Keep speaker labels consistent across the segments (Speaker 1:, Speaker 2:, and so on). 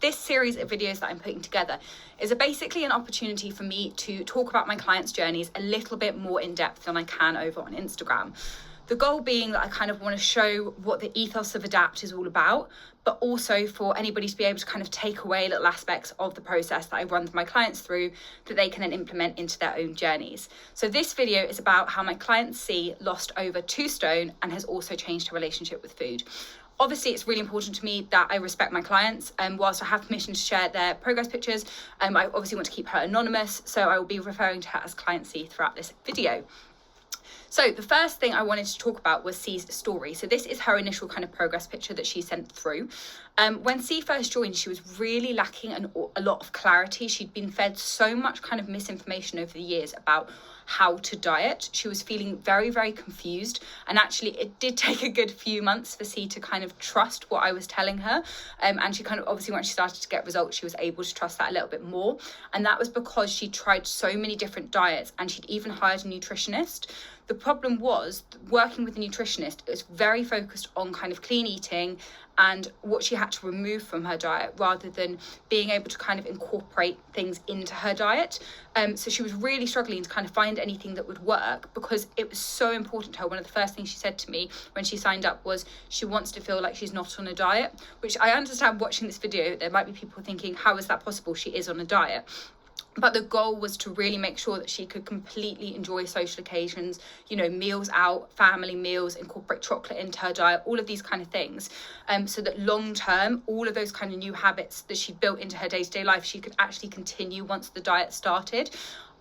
Speaker 1: this series of videos that I'm putting together is basically an opportunity for me to talk about my clients' journeys a little bit more in depth than I can over on Instagram. The goal being that I kind of want to show what the ethos of Adapt is all about, but also for anybody to be able to kind of take away little aspects of the process that I run my clients through that they can then implement into their own journeys. So this video is about how my client C lost over 2 stone and has also changed her relationship with food. Obviously, it's really important to me that I respect my clients, and whilst I have permission to share their progress pictures, I obviously want to keep her anonymous, so I will be referring to her as Client C throughout this video. So the first thing I wanted to talk about was C's story. So this is her initial kind of progress picture that she sent through. When C first joined, she was really lacking a lot of clarity. She'd been fed so much kind of misinformation over the years about how to diet. She was feeling very, very confused. And actually, it did take a good few months for C to kind of trust what I was telling her. And she kind of, obviously, once she started to get results, she was able to trust that a little bit more. And that was because she tried so many different diets, and she'd even hired a nutritionist. The problem was working with a nutritionist, it was very focused on kind of clean eating and what she had to remove from her diet rather than being able to kind of incorporate things into her diet. So she was really struggling to kind of find anything that would work because it was so important to her. One of the first things she said to me when she signed up was she wants to feel like she's not on a diet, which I understand watching this video, there might be people thinking, how is that possible? She is on a diet. But the goal was to really make sure that she could completely enjoy social occasions, you know, meals out, family meals, incorporate chocolate into her diet, all of these kind of things. So that long term, all of those kind of new habits that she built into her day-to-day life, she could actually continue once the diet started.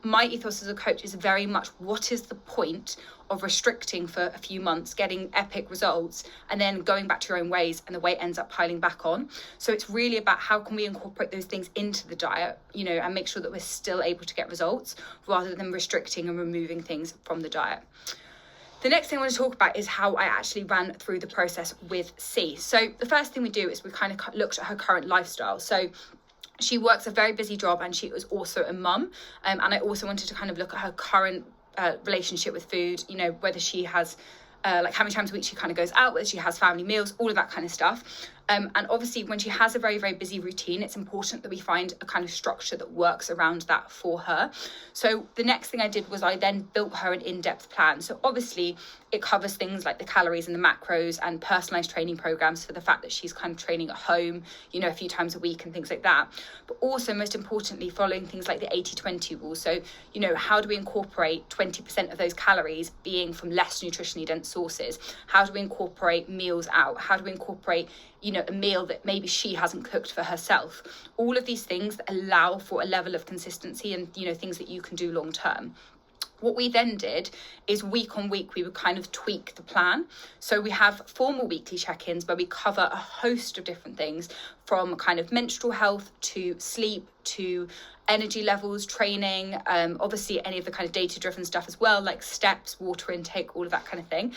Speaker 1: My ethos as a coach is very much what is the point of restricting for a few months, getting epic results, and then going back to your own ways and the weight ends up piling back on. So it's really about how can we incorporate those things into the diet, you know, and make sure that we're still able to get results rather than restricting and removing things from the diet. The next thing I want to talk about is how I actually ran through the process with C. So the first thing we do is we kind of looked at her current lifestyle. So she works a very busy job and she was also a mum. And I also wanted to kind of look at her current relationship with food, you know, whether she has like how many times a week she kind of goes out, whether she has family meals, all of that kind of stuff. And obviously when she has a very, very busy routine, it's important that we find a kind of structure that works around that for her. So the next thing I did was I then built her an in-depth plan. So obviously it covers things like the calories and the macros and personalized training programs for the fact that she's kind of training at home, you know, a few times a week and things like that. But also most importantly, following things like the 80-20 rule. So, you know, how do we incorporate 20% of those calories being from less nutritionally dense sources? How do we incorporate meals out? How do we incorporate, you know, a meal that maybe she hasn't cooked for herself? All of these things that allow for a level of consistency and, you know, things that you can do long term. What we then did is week on week, we would kind of tweak the plan. So we have formal weekly check-ins where we cover a host of different things from kind of menstrual health to sleep to energy levels, training, obviously any of the kind of data-driven stuff as well, like steps, water intake, all of that kind of thing.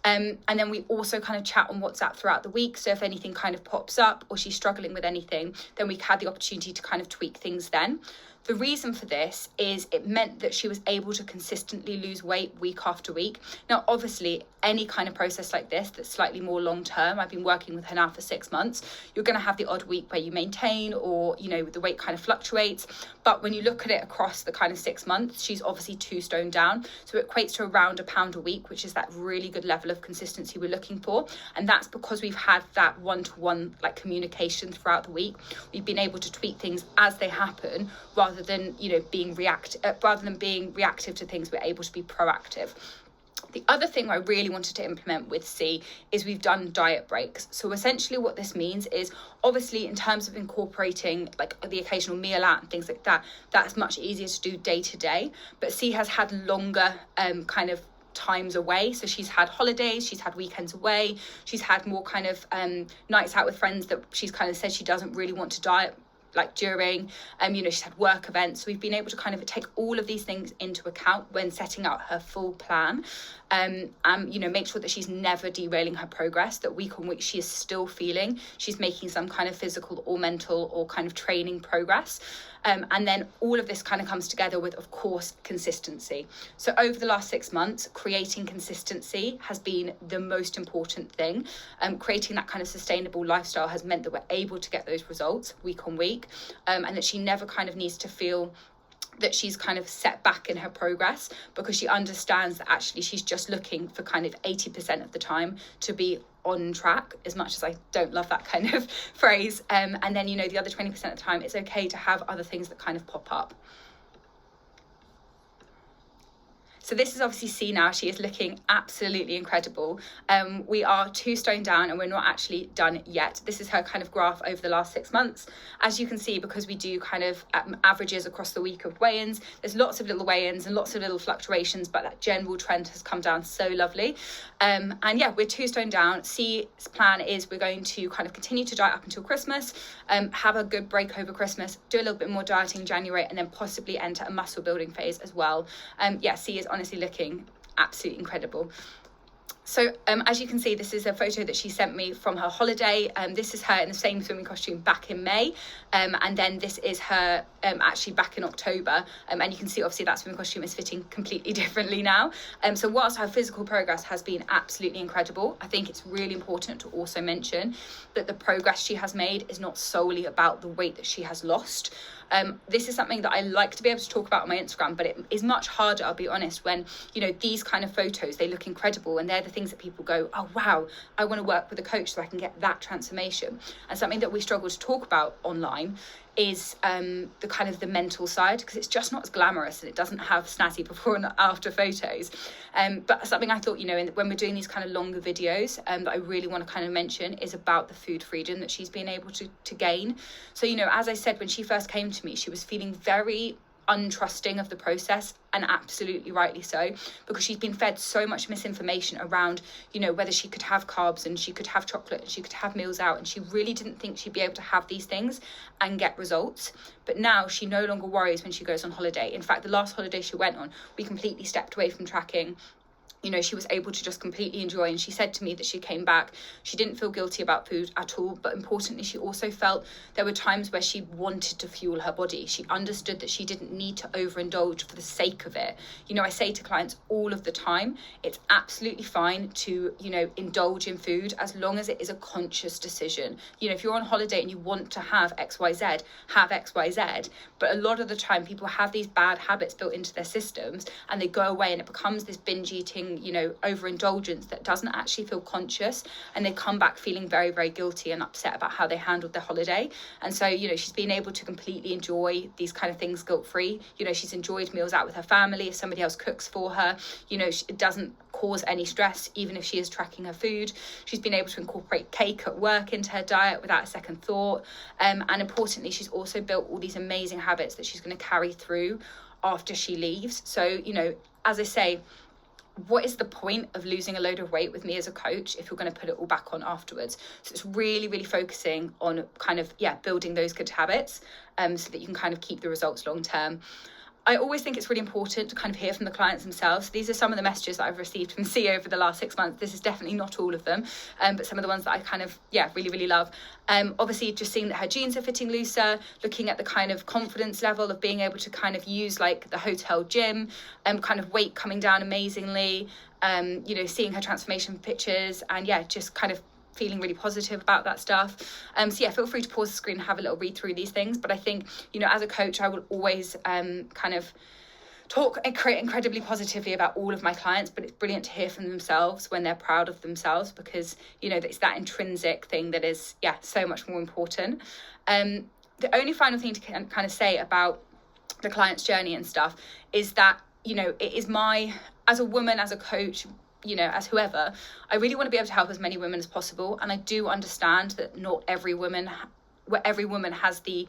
Speaker 1: And then we also kind of chat on WhatsApp throughout the week. So if anything kind of pops up or she's struggling with anything, then we had the opportunity to kind of tweak things then. The reason for this is it meant that she was able to consistently lose weight week after week. Now, obviously, any kind of process like this that's slightly more long term, I've been working with her now for 6 months, you're going to have the odd week where you maintain or, you know, the weight kind of fluctuates. But when you look at it across the kind of 6 months, she's obviously 2 stone down. So it equates to around £1 a week, which is that really good level of consistency we're looking for. And that's because we've had that one-to-one like communication throughout the week. We've been able to tweak things as they happen rather than, you know, being reactive to things. We're able to be proactive. The other thing I really wanted to implement with C is we've done diet breaks. So essentially what this means is obviously in terms of incorporating like the occasional meal out and things like that, that's much easier to do day to day. But C has had longer kind of times away. So she's had holidays, she's had weekends away, she's had more kind of nights out with friends that she's kind of said she doesn't really want to diet like during, she's had work events. So we've been able to kind of take all of these things into account when setting out her full plan, make sure that she's never derailing her progress, that week on week she is still feeling she's making some kind of physical or mental or kind of training progress. And then all of this kind of comes together with, of course, consistency. So over the last 6 months, creating consistency has been the most important thing. Creating that kind of sustainable lifestyle has meant that we're able to get those results week on week, and that she never kind of needs to feel that she's kind of set back in her progress, because she understands that actually she's just looking for kind of 80% of the time to be on track, as much as I don't love that kind of phrase. And then, the other 20% of the time, it's okay to have other things that kind of pop up. So this is obviously C now. She is looking absolutely incredible. We are 2 stone down and we're not actually done yet. This is her kind of graph over the last 6 months. As you can see, because we do kind of averages across the week of weigh-ins, there's lots of little weigh-ins and lots of little fluctuations, but that general trend has come down so lovely. And yeah, we're 2 stone down. C's plan is we're going to kind of continue to diet up until Christmas, have a good break over Christmas, do a little bit more dieting in January, and then possibly enter a muscle building phase as well. Yeah, C is honestly looking absolutely incredible. So as you can see, this is a photo that she sent me from her holiday. This is her in the same swimming costume back in May. And then this is her actually back in October. And you can see obviously that swimming costume is fitting completely differently now. So whilst her physical progress has been absolutely incredible, I think it's really important to also mention that the progress she has made is not solely about the weight that she has lost. This is something that I like to be able to talk about on my Instagram, but it is much harder, I'll be honest, when, these kind of photos, they look incredible and they're the things that people go, oh, wow, I want to work with a coach so I can get that transformation. And something that we struggle to talk about online is the kind of the mental side, because it's just not as glamorous and it doesn't have snazzy before and after photos. But something I thought, when we're doing these kind of longer videos that I really want to kind of mention is about the food freedom that she's been able to gain. So, as I said, when she first came to me, she was feeling very untrusting of the process, and absolutely rightly so, because she's been fed so much misinformation around, whether she could have carbs and she could have chocolate and she could have meals out, and she really didn't think she'd be able to have these things and get results. But now she no longer worries when she goes on holiday. In fact, the last holiday she went on, we completely stepped away from tracking. She was able to just completely enjoy. And she said to me that she came back, she didn't feel guilty about food at all. But importantly, she also felt there were times where she wanted to fuel her body. She understood that she didn't need to overindulge for the sake of it. I say to clients all of the time, it's absolutely fine to, indulge in food as long as it is a conscious decision. If you're on holiday and you want to have XYZ, have XYZ. But a lot of the time people have these bad habits built into their systems and they go away and it becomes this binge eating, overindulgence that doesn't actually feel conscious, and they come back feeling very, very guilty and upset about how they handled their holiday. And so, she's been able to completely enjoy these kind of things guilt-free. She's enjoyed meals out with her family. If somebody else cooks for her, it doesn't cause any stress, even if she is tracking her food. She's been able to incorporate cake at work into her diet without a second thought. And importantly, she's also built all these amazing habits that she's going to carry through after she leaves. So, as I say, what is the point of losing a load of weight with me as a coach if you're going to put it all back on afterwards? So it's really, really focusing on kind of, building those good habits so that you can kind of keep the results long term. I always think it's really important to kind of hear from the clients themselves. These are some of the messages that I've received from C over the last 6 months. This is definitely not all of them, but some of the ones that I kind of, really, really love. Obviously, just seeing that her jeans are fitting looser, looking at the kind of confidence level of being able to kind of use like the hotel gym, kind of weight coming down amazingly, seeing her transformation pictures, and just kind of feeling really positive about that stuff. So feel free to pause the screen and have a little read through these things. But I think, as a coach, I will always kind of talk incredibly positively about all of my clients, but it's brilliant to hear from themselves when they're proud of themselves, because, it's that intrinsic thing that is, so much more important. The only final thing to kind of say about the client's journey and stuff is that, it is as a woman, as a coach, as whoever, I really want to be able to help as many women as possible. And I do understand that not every woman has the,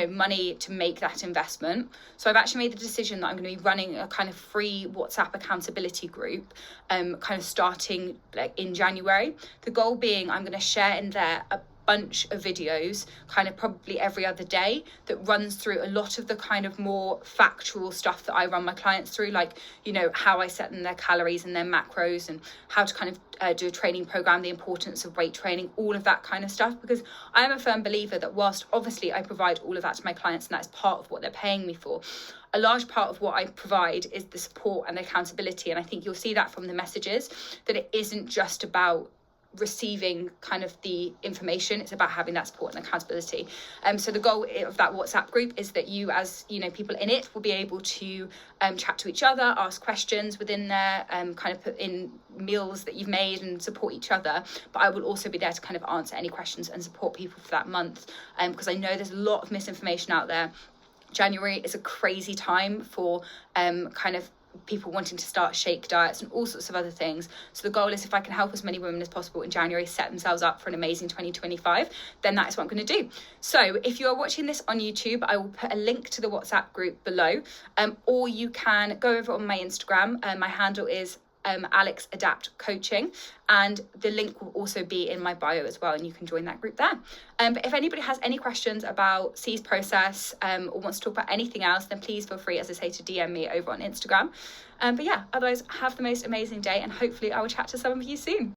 Speaker 1: money to make that investment. So I've actually made the decision that I'm going to be running a kind of free WhatsApp accountability group, kind of starting like in January. The goal being I'm going to share in there bunch of videos kind of probably every other day that runs through a lot of the kind of more factual stuff that I run my clients through, like, you know, how I set them their calories and their macros, and how to kind of do a training program, the importance of weight training, all of that kind of stuff. Because I am a firm believer that whilst obviously I provide all of that to my clients and that's part of what they're paying me for, a large part of what I provide is the support and the accountability. And I think you'll see that from the messages, that it isn't just about receiving kind of the information, it's about having that support and accountability. So the goal of that WhatsApp group is that you, as you know, people in it will be able to chat to each other, ask questions within there, kind of put in meals that you've made and support each other. But I will also be there to kind of answer any questions and support people for that month, because I know there's a lot of misinformation out there. January is a crazy time for kind of people wanting to start shake diets and all sorts of other things. So the goal is, if I can help as many women as possible in January set themselves up for an amazing 2025, then that is what I'm going to do. So if you are watching this on YouTube, I will put a link to the WhatsApp group below, or you can go over on my Instagram. My handle is Alex Adapt Coaching, and the link will also be in my bio as well, and you can join that group there. But if anybody has any questions about C's process, or wants to talk about anything else, then please feel free, as I say, to DM me over on Instagram. But yeah, otherwise, have the most amazing day, and hopefully I will chat to some of you soon.